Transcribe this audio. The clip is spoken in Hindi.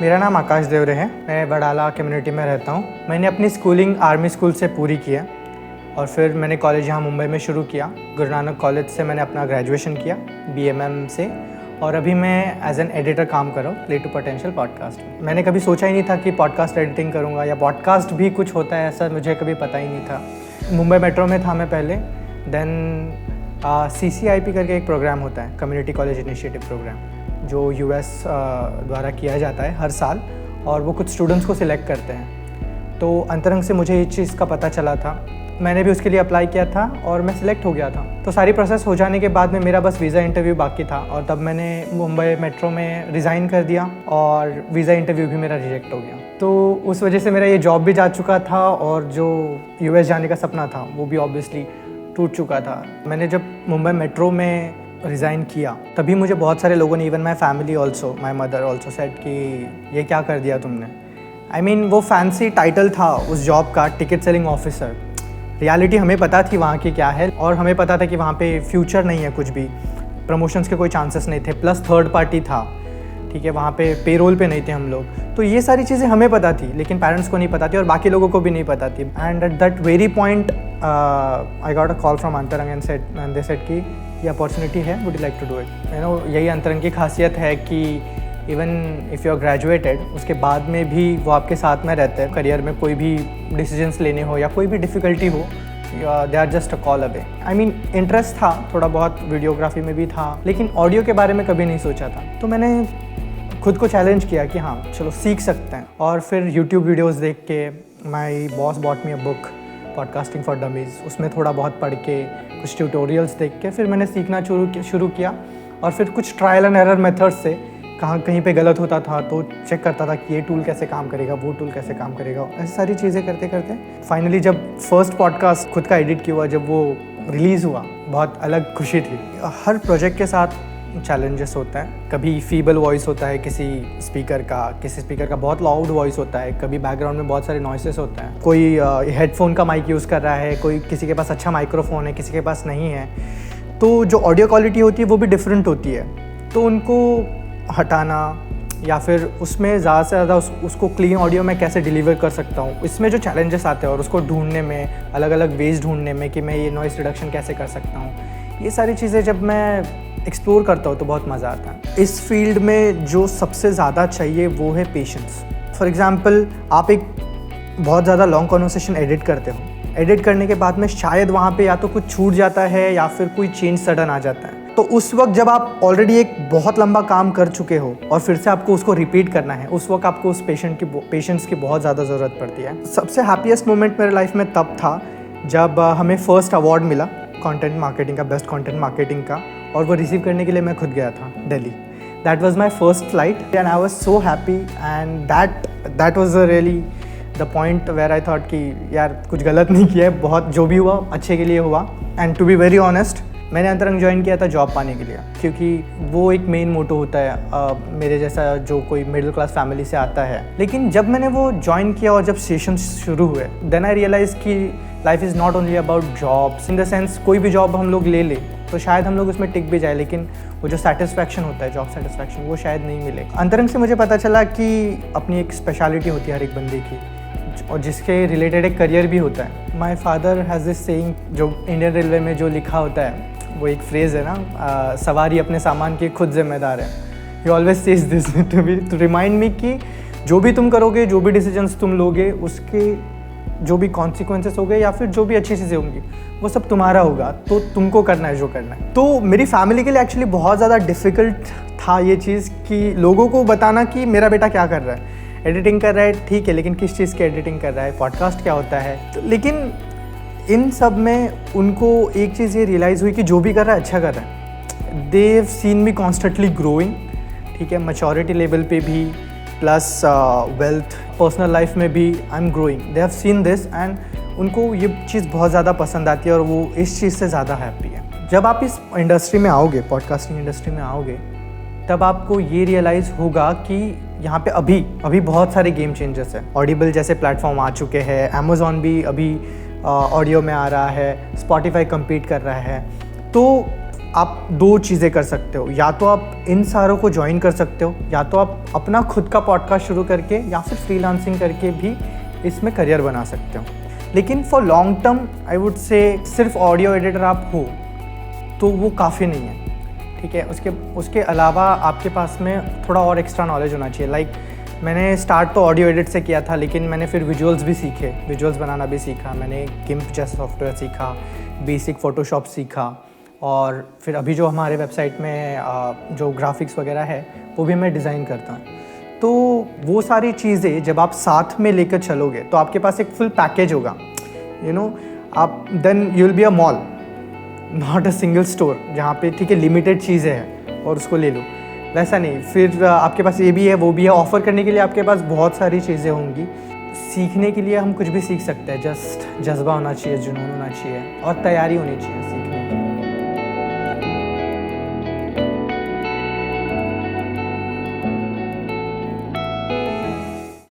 मेरा नाम आकाश देवरे है। मैं बड़ाला कम्युनिटी में रहता हूँ। मैंने अपनी स्कूलिंग आर्मी स्कूल से पूरी की है और फिर मैंने कॉलेज यहाँ मुंबई में शुरू किया। गुरु नानक कॉलेज से मैंने अपना ग्रेजुएशन किया BMM से, और अभी मैं एज एन एडिटर काम कर रहा हूँ प्ले टू पोटेंशियल पॉडकास्ट में। मैंने कभी सोचा ही नहीं था कि पॉडकास्ट एडिटिंग करूँगा या पॉडकास्ट भी कुछ होता है, ऐसा मुझे कभी पता ही नहीं था। मुंबई मेट्रो में था मैं पहले, देन CCIP करके एक प्रोग्राम होता है, कम्युनिटी कॉलेज इनिशिएटिव प्रोग्राम, जो US द्वारा किया जाता है हर साल, और वो कुछ स्टूडेंट्स को सिलेक्ट करते हैं। तो अंतरंग से मुझे इस चीज़ का पता चला था, मैंने भी उसके लिए अप्लाई किया था और मैं सिलेक्ट हो गया था। तो सारी प्रोसेस हो जाने के बाद में मेरा बस वीज़ा इंटरव्यू बाकी था, और तब मैंने मुंबई मेट्रो में रिज़ाइन कर दिया और वीज़ा इंटरव्यू भी मेरा रिजेक्ट हो गया। तो उस वजह से मेरा ये जॉब भी जा चुका था और जो US जाने का सपना था वो भी ऑब्वियसली टूट चुका था। मैंने जब मुंबई मेट्रो में रिज़ाइन किया तभी मुझे बहुत सारे लोगों ने, even my family also, my mother also said कि ये क्या कर दिया तुमने। I mean, वो फैंसी टाइटल था उस जॉब का, टिकट सेलिंग ऑफिसर। रियलिटी हमें पता थी वहाँ की क्या है, और हमें पता था कि वहाँ पे फ्यूचर नहीं है कुछ भी, प्रमोशंस के कोई चांसेस नहीं थे, प्लस थर्ड पार्टी था, ठीक है, वहाँ पे पेरोल पे नहीं थे हम लोग। तो ये सारी चीज़ें हमें पता थी, लेकिन पेरेंट्स को नहीं पता थी और बाकी लोगों को भी नहीं पता थी। And at that very point I got a call from Antarang and they said कि ये अपॉर्चुनिटी है, would you like to do it. You know, यही अंतरंग की खासियत है कि even if you are graduated, उसके बाद में भी वो आपके साथ में रहते हैं। करियर में कोई भी डिसीजंस लेने हो या कोई भी डिफ़िकल्टी हो, they are just a call away. I mean, interest था थोड़ा बहुत, वीडियोग्राफी में भी था, लेकिन ऑडियो के बारे में कभी नहीं सोचा था। तो मैंने खुद को चैलेंज किया कि हाँ चलो सीख सकते हैं, और फिर YouTube वीडियोस देख के, my boss bot me a book podcasting for dummies, उसमें थोड़ा बहुत पढ़ के, कुछ ट्यूटोरियल्स देख के फिर मैंने सीखना शुरू किया। और फिर कुछ ट्रायल एंड एरर मेथड से कहीं पे गलत होता था तो चेक करता था कि ये टूल कैसे काम करेगा, वो टूल कैसे काम करेगा। ऐसी सारी चीज़ें करते करते फाइनली जब फर्स्ट पॉडकास्ट खुद का एडिट किया हुआ, जब वो रिलीज़ हुआ, बहुत अलग खुशी थी। हर प्रोजेक्ट के साथ चैलेंजेस होता है। कभी फीबल वॉइस होता है किसी स्पीकर का बहुत लाउड वॉइस होता है, कभी बैकग्राउंड में बहुत सारे नॉइसेस होते हैं, कोई हेडफोन का माइक यूज़ कर रहा है, कोई किसी के पास अच्छा माइक्रोफोन है, किसी के पास नहीं है। तो जो ऑडियो क्वालिटी होती है वो भी डिफरेंट होती है, तो उनको हटाना या फिर उसमें ज़्यादा से ज़्यादा उसको क्लीन ऑडियो में कैसे डिलीवर कर सकता हूँ, इसमें जो चैलेंजेस आते हैं और उसको ढूंढने में, अलग अलग वेज ढूंढने में कि मैं ये नॉइस रिडक्शन कैसे कर सकता हूँ, ये सारी चीज़ें जब मैं एक्सप्लोर करता हूँ तो बहुत मज़ा आता है। इस फील्ड में जो सबसे ज़्यादा चाहिए वो है पेशेंस। फॉर एग्ज़ाम्पल, आप एक बहुत ज़्यादा लॉन्ग कन्वर्सेशन एडिट करते हो, एडिट करने के बाद में शायद वहाँ पे या तो कुछ छूट जाता है या फिर कोई चेंज सडन आ जाता है। तो उस वक्त जब आप ऑलरेडी एक बहुत लंबा काम कर चुके हो और फिर से आपको उसको रिपीट करना है, उस वक्त आपको उस पेशेंस की बहुत ज़्यादा ज़रूरत पड़ती है। सबसे हैप्पीएस्ट मोमेंट मेरे लाइफ में तब था जब हमें फर्स्ट अवार्ड मिला कंटेंट मार्केटिंग का, बेस्ट कंटेंट मार्केटिंग का, और वो रिसीव करने के लिए मैं खुद गया था Delhi. That was my first flight and I was so happy, and that was really the point where I thought कि यार कुछ गलत नहीं किया है, बहुत जो भी हुआ अच्छे के लिए हुआ। And to be very honest, मैंने अंतरंग ज्वाइन किया था जॉब पाने के लिए, क्योंकि वो एक मेन मोटो होता है मेरे जैसा जो कोई मिडिल क्लास फैमिली से आता है। लेकिन जब मैंने वो ज्वाइन किया और जब सेशन शुरू हुए, देन आई रियलाइज कि life is not only about jobs. In the sense, कोई भी जॉब हम लोग ले लें तो शायद हम लोग उसमें टिक भी जाए, लेकिन वो जो सेटिस्फैक्शन होता है, जॉब सेटिस्फैक्शन, वो शायद नहीं मिले। अंतरंग से मुझे पता चला कि अपनी एक स्पेशलिटी होती है हर एक बंदे की, और जिसके रिलेटेड एक करियर भी होता है। My father has this saying, जो इंडियन रेलवे में जो लिखा होता है, वो एक फ्रेज़ है ना, सवारी अपने सामान की खुद जिम्मेदार है। He always says this to remind me कि जो भी तुम करोगे, जो भी डिसीजंस तुम लोगे, उसके जो भी कॉन्सिक्वेंसेस होंगे या फिर जो भी अच्छी चीज़ें होंगी, वो सब तुम्हारा होगा, तो तुमको करना है जो करना है। तो मेरी फैमिली के लिए एक्चुअली बहुत ज़्यादा डिफ़िकल्ट था ये चीज़ कि लोगों को बताना कि मेरा बेटा क्या कर रहा है, एडिटिंग कर रहा है, ठीक है, लेकिन किस चीज़ की एडिटिंग कर रहा है, पॉडकास्ट क्या होता है। तो लेकिन इन सब में उनको एक चीज़ ये रियलाइज़ हुई कि जो भी कर रहा है अच्छा कर रहा है। They have seen me constantly growing, ठीक है, मैच्योरिटी लेवल पे भी, प्लस वेल्थ, पर्सनल लाइफ में भी I am growing. They have seen this and उनको ये चीज़ बहुत ज़्यादा पसंद आती है और वो इस चीज़ से ज़्यादा हैप्पी है। जब आप इस इंडस्ट्री में आओगे, पॉडकास्टिंग इंडस्ट्री में आओगे, तब आपको ये रियलाइज़ होगा कि यहाँ पे अभी बहुत सारे गेम चेंजर्स हैं। ऑडिबल जैसे प्लेटफॉर्म आ चुके हैं, अमेज़ॉन भी अभी ऑडियो में आ रहा है, स्पॉटिफाई कम्पीट कर रहा है। तो आप दो चीज़ें कर सकते हो, या तो आप इन सारों को ज्वाइन कर सकते हो, या तो आप अपना खुद का पॉडकास्ट शुरू करके या फिर फ्रीलांसिंग करके भी इसमें करियर बना सकते हो। लेकिन for long term I would say सिर्फ ऑडियो एडिटर आप हो तो वो काफ़ी नहीं है, ठीक है। उसके अलावा आपके पास में थोड़ा और एक्स्ट्रा नॉलेज होना चाहिए। लाइक मैंने स्टार्ट तो ऑडियो एडिट से किया था, लेकिन मैंने फिर विजुअल्स भी सीखे, विजुअल्स बनाना भी सीखा, मैंने गिम्प जैसा सॉफ्टवेयर सीखा, बेसिक फ़ोटोशॉप सीखा, और फिर अभी जो हमारे वेबसाइट में जो ग्राफिक्स वगैरह है वो भी मैं डिज़ाइन करता हूँ। तो वो सारी चीज़ें जब आप साथ में लेकर चलोगे तो आपके पास एक फुल पैकेज होगा, आप then you will be a mall, not a single store जहाँ पे ठीक है लिमिटेड चीज़ें हैं और उसको ले लो, वैसा नहीं। फिर आपके पास ये भी है वो भी है, ऑफ़र करने के लिए आपके पास बहुत सारी चीज़ें होंगी। सीखने के लिए हम कुछ भी सीख सकते हैं, जस्ट जज्बा होना चाहिए, जुनून होना चाहिए और तैयारी होनी चाहिए।